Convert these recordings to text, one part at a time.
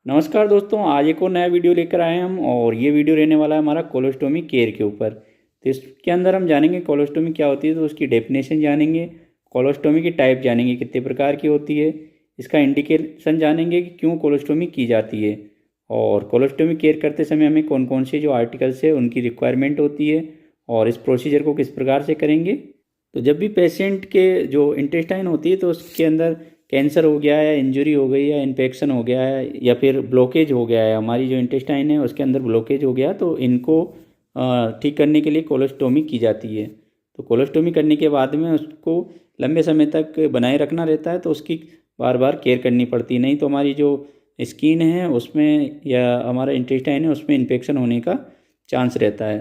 नमस्कार दोस्तों, आज एक और नया वीडियो लेकर आए हैं हम। और ये वीडियो रहने वाला है हमारा कोलोस्टोमी केयर के ऊपर। तो इसके अंदर हम जानेंगे कोलोस्टोमी क्या होती है, तो उसकी डेफिनेशन जानेंगे, कोलोस्टोमी की टाइप जानेंगे कितने प्रकार की होती है, इसका इंडिकेशन जानेंगे कि क्यों कोलोस्टोमी की जाती है, और कोलोस्टोमी केयर करते समय हमें कौन कौन से जो आर्टिकल्स है उनकी रिक्वायरमेंट होती है, और इस प्रोसीजर को किस प्रकार से करेंगे। तो जब भी पेशेंट के जो इंटेस्टाइन होती है तो उसके अंदर कैंसर हो गया है, इंजरी हो गई है, इन्फेक्शन हो गया है, या फिर ब्लॉकेज हो गया है, हमारी जो इंटेस्टाइन है उसके अंदर ब्लॉकेज हो गया, तो इनको ठीक करने के लिए कोलोस्टोमी की जाती है। तो कोलोस्टोमी करने के बाद में उसको लंबे समय तक बनाए रखना रहता है, तो उसकी बार बार केयर करनी पड़ती है, नहीं तो हमारी जो स्किन है उसमें या हमारा इंटेस्टाइन है उसमें इन्फेक्शन होने का चांस रहता है।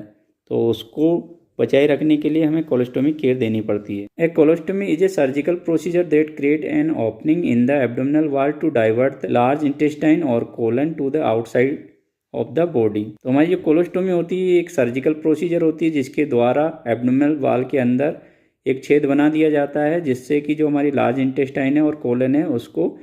तो उसको बचाए रखने के लिए हमें कोलोस्टोमी केयर देनी पड़ती है। A colostomy is a surgical procedure that create an opening in the abdominal wall to divert the large intestine और colon to the outside of the body. तो हमारी जो कोलोस्टोमी होती है एक सर्जिकल प्रोसीजर होती है जिसके द्वारा एब्डोमिनल वॉल के अंदर एक छेद बना दिया जाता है, जिससे कि जो हमारी लार्ज इंटेस्टाइन है और कोलन है उसको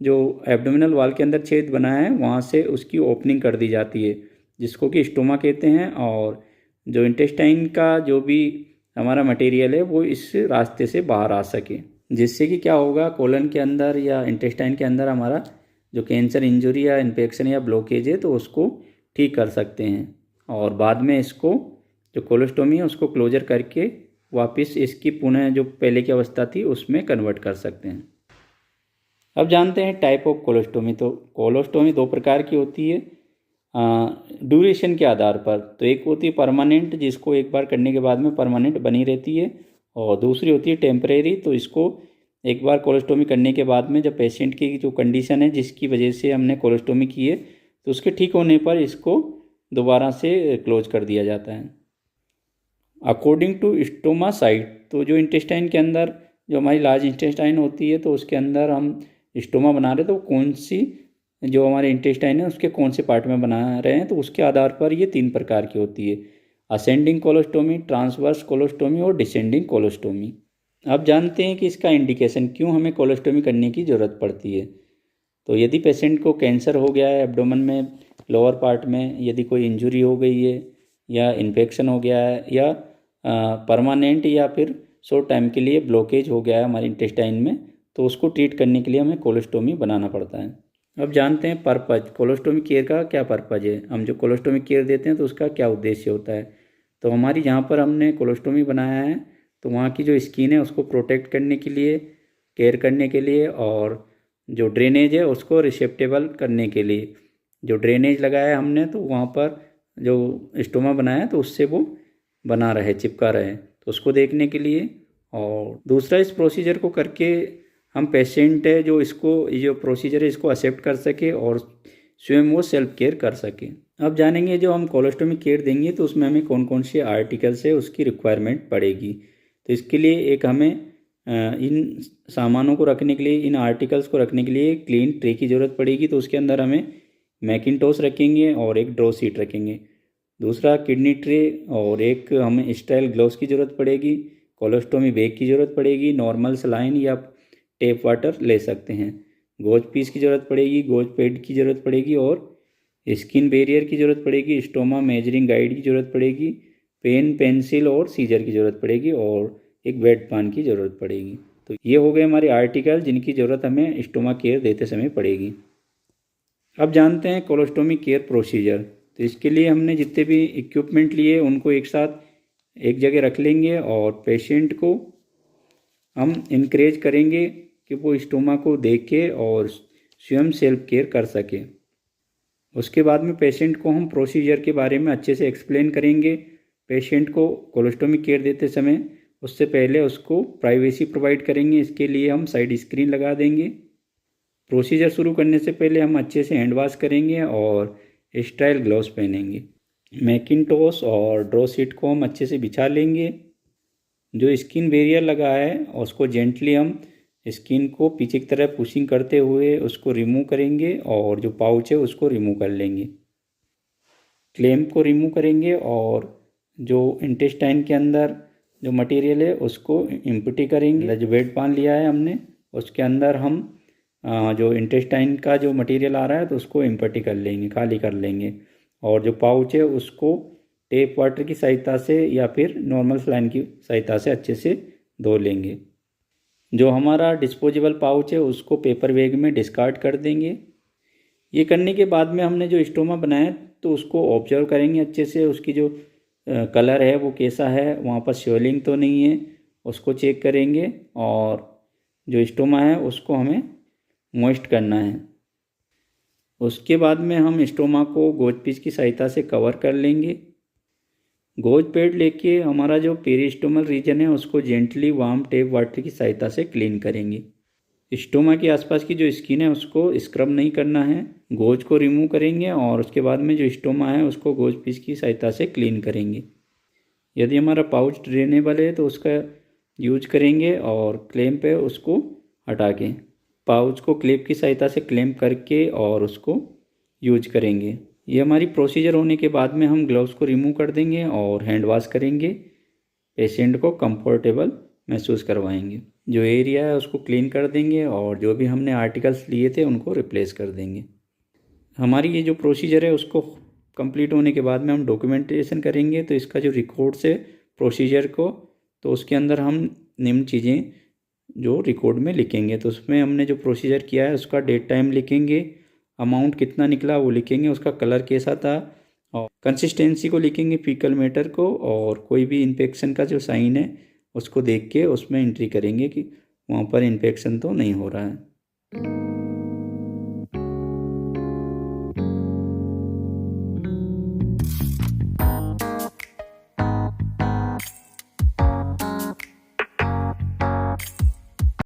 जो एब्डोमिनल वॉल के अंदर छेद बना है वहाँ से उसकी ओपनिंग कर दी जाती है, जिसको कि स्टोमा कहते हैं। और जो इंटेस्टाइन का जो भी हमारा मटेरियल है वो इस रास्ते से बाहर आ सके, जिससे कि क्या होगा, कोलन के अंदर या इंटेस्टाइन के अंदर हमारा जो कैंसर, इंजरी या इन्फेक्शन या ब्लॉकेज है तो उसको ठीक कर सकते हैं, और बाद में इसको जो कोलोस्टोमी है उसको क्लोजर करके वापस इसकी पुनः जो पहले की अवस्था थी उसमें कन्वर्ट कर सकते हैं। अब जानते हैं टाइप ऑफ कोलोस्टोमी। तो कोलोस्टोमी दो प्रकार की होती है ड्यूरेशन के आधार पर। तो एक होती है परमानेंट, जिसको एक बार करने के बाद में परमानेंट बनी रहती है, और दूसरी होती है टेम्परेरी। तो इसको एक बार कोलोस्टोमी करने के बाद में जब पेशेंट की जो कंडीशन है जिसकी वजह से हमने कोलोस्टोमी की है तो उसके ठीक होने पर इसको दोबारा से क्लोज कर दिया जाता है। अकॉर्डिंग टू स्टोमा साइट, तो जो इंटेस्टाइन के अंदर जो हमारी लार्ज इंटेस्टाइन होती है तो उसके अंदर हम स्टोमा बना रहे तो कौन सी जो हमारे इंटेस्टाइन है उसके कौन से पार्ट में बना रहे हैं, तो उसके आधार पर ये तीन प्रकार की होती है: असेंडिंग कोलोस्टोमी, ट्रांसवर्स कोलोस्टोमी और डिसेंडिंग कोलोस्टोमी। अब जानते हैं कि इसका इंडिकेशन क्यों हमें कोलोस्टोमी करने की ज़रूरत पड़ती है। तो यदि पेशेंट को कैंसर हो गया है एब्डोमेन में, लोअर पार्ट में, यदि कोई इंजरी हो गई है या इन्फेक्शन हो गया है, या परमानेंट या फिर शॉर्ट टाइम के लिए ब्लॉकेज हो गया है हमारे इंटेस्टाइन में, तो उसको ट्रीट करने के लिए हमें कोलोस्टोमी बनाना पड़ता है। अब जानते हैं पर्पज, कोलोस्टोमी केयर का क्या पर्पज है। हम जो कोलोस्टोमी केयर देते हैं तो उसका क्या उद्देश्य होता है। तो हमारी जहाँ पर हमने कोलोस्टोमी बनाया है तो वहाँ की जो स्किन है उसको प्रोटेक्ट करने के लिए, केयर करने के लिए, और जो ड्रेनेज है उसको रिसेप्टेबल करने के लिए। जो ड्रेनेज लगाया है हमने तो वहाँ पर जो स्टोमा बनाया है तो उससे वो बना रहे, चिपका रहे, तो उसको देखने के लिए। और दूसरा, इस प्रोसीजर को करके हम पेशेंट है जो इसको, ये जो प्रोसीजर है इसको एक्सेप्ट कर सके और स्वयं वो सेल्फ केयर कर सके। अब जानेंगे जो हम कोलोस्टोमी केयर देंगे तो उसमें हमें कौन कौन से आर्टिकल्स है उसकी रिक्वायरमेंट पड़ेगी। तो इसके लिए एक हमें इन सामानों को रखने के लिए, इन आर्टिकल्स को रखने के लिए क्लीन ट्रे की ज़रूरत पड़ेगी। तो उसके अंदर हमें मैकिनटॉस रखेंगे और एक ड्रॉ सीट रखेंगे। दूसरा किडनी ट्रे, और एक हमें स्टाइल ग्लव्स की ज़रूरत पड़ेगी। कोलोस्टोमी बैग की ज़रूरत पड़ेगी, नॉर्मल सलाइन या टेप वाटर ले सकते हैं। गोज पीस की ज़रूरत पड़ेगी, गोज पैड की ज़रूरत पड़ेगी, और स्किन बैरियर की ज़रूरत पड़ेगी, स्टोमा मेजरिंग गाइड की ज़रूरत पड़ेगी, पेन पेंसिल और सीजर की ज़रूरत पड़ेगी, और एक बेड पान की ज़रूरत पड़ेगी। तो ये हो गए हमारे आर्टिकल जिनकी ज़रूरत हमें स्टोमा केयर देते समय पड़ेगी। अब जानते हैं कोलोस्टोमी केयर प्रोसीजर। तो इसके लिए हमने जितने भी इक्विपमेंट लिए उनको एक साथ एक जगह रख लेंगे, और पेशेंट को हम इनकरेज करेंगे कि वो स्टोमा को देखे और स्वयं सेल्फ केयर कर सके। उसके बाद में पेशेंट को हम प्रोसीजर के बारे में अच्छे से एक्सप्लेन करेंगे। पेशेंट को कोलोस्टोमी केयर देते समय उससे पहले उसको प्राइवेसी प्रोवाइड करेंगे, इसके लिए हम साइड स्क्रीन लगा देंगे। प्रोसीजर शुरू करने से पहले हम अच्छे से हैंड वॉश करेंगे और स्टाइल ग्लव्स पहनेंगे। मैकिनटॉस और ड्रॉ सीट को हम अच्छे से बिछा लेंगे। जो स्किन बैरियर लगा है उसको जेंटली हम स्किन को पीछे की तरफ पुशिंग करते हुए उसको रिमूव करेंगे, और जो पाउच है उसको रिमूव कर लेंगे। क्लैंप को रिमूव करेंगे, और जो इंटेस्टाइन के अंदर जो मटेरियल है उसको इम्पटी करेंगे। जो बेड पान लिया है हमने उसके अंदर हम जो इंटेस्टाइन का जो मटेरियल आ रहा है तो उसको इम्पटी कर लेंगे, खाली कर लेंगे। और जो पाउच है उसको टेप वाटर की सहायता से या फिर नॉर्मल सलाइन की सहायता से अच्छे से धो लेंगे। जो हमारा डिस्पोजेबल पाउच है उसको पेपर बैग में डिस्कार्ड कर देंगे। ये करने के बाद में हमने जो स्टोमा बनाया है तो उसको ऑब्जर्व करेंगे अच्छे से, उसकी जो कलर है वो कैसा है, वहाँ पर स्वेलिंग तो नहीं है, उसको चेक करेंगे। और जो स्टोमा है उसको हमें मॉइस्ट करना है। उसके बाद में हम स्टोमा को गोज पीस की सहायता से कवर कर लेंगे। गोज पैड लेके हमारा जो पेरिस्टोमल रीजन है उसको जेंटली वार्म टेप वाटर की सहायता से क्लीन करेंगे। स्टोमा के आसपास की जो स्किन है उसको स्क्रब नहीं करना है, गोज को रिमूव करेंगे और उसके बाद में जो स्टोमा है उसको गोज पीस की सहायता से क्लीन करेंगे। यदि हमारा पाउच ड्रेनेबल है तो उसका यूज करेंगे और क्लैंप पे उसको हटा के पाउच को क्लिप की सहायता से क्लैंप करके और उसको यूज करेंगे। ये हमारी प्रोसीजर होने के बाद में हम ग्लव्स को रिमूव कर देंगे और हैंड वॉश करेंगे, पेशेंट को कंफर्टेबल महसूस करवाएंगे। जो एरिया है उसको क्लीन कर देंगे और जो भी हमने आर्टिकल्स लिए थे उनको रिप्लेस कर देंगे। हमारी ये जो प्रोसीजर है उसको कंप्लीट होने के बाद में हम डॉक्यूमेंटेशन करेंगे। तो इसका जो रिकॉर्ड्स है प्रोसीजर को, तो उसके अंदर हम निम्न चीज़ें जो रिकॉर्ड में लिखेंगे। तो उसमें हमने जो प्रोसीजर किया है उसका डेट टाइम लिखेंगे, अमाउंट कितना निकला वो लिखेंगे, उसका कलर कैसा था, और कंसिस्टेंसी को लिखेंगे, फीकल मैटर को, और कोई भी इन्फेक्शन का जो साइन है उसको देख के उसमें एंट्री करेंगे कि वहाँ पर इन्फेक्शन तो नहीं हो रहा है।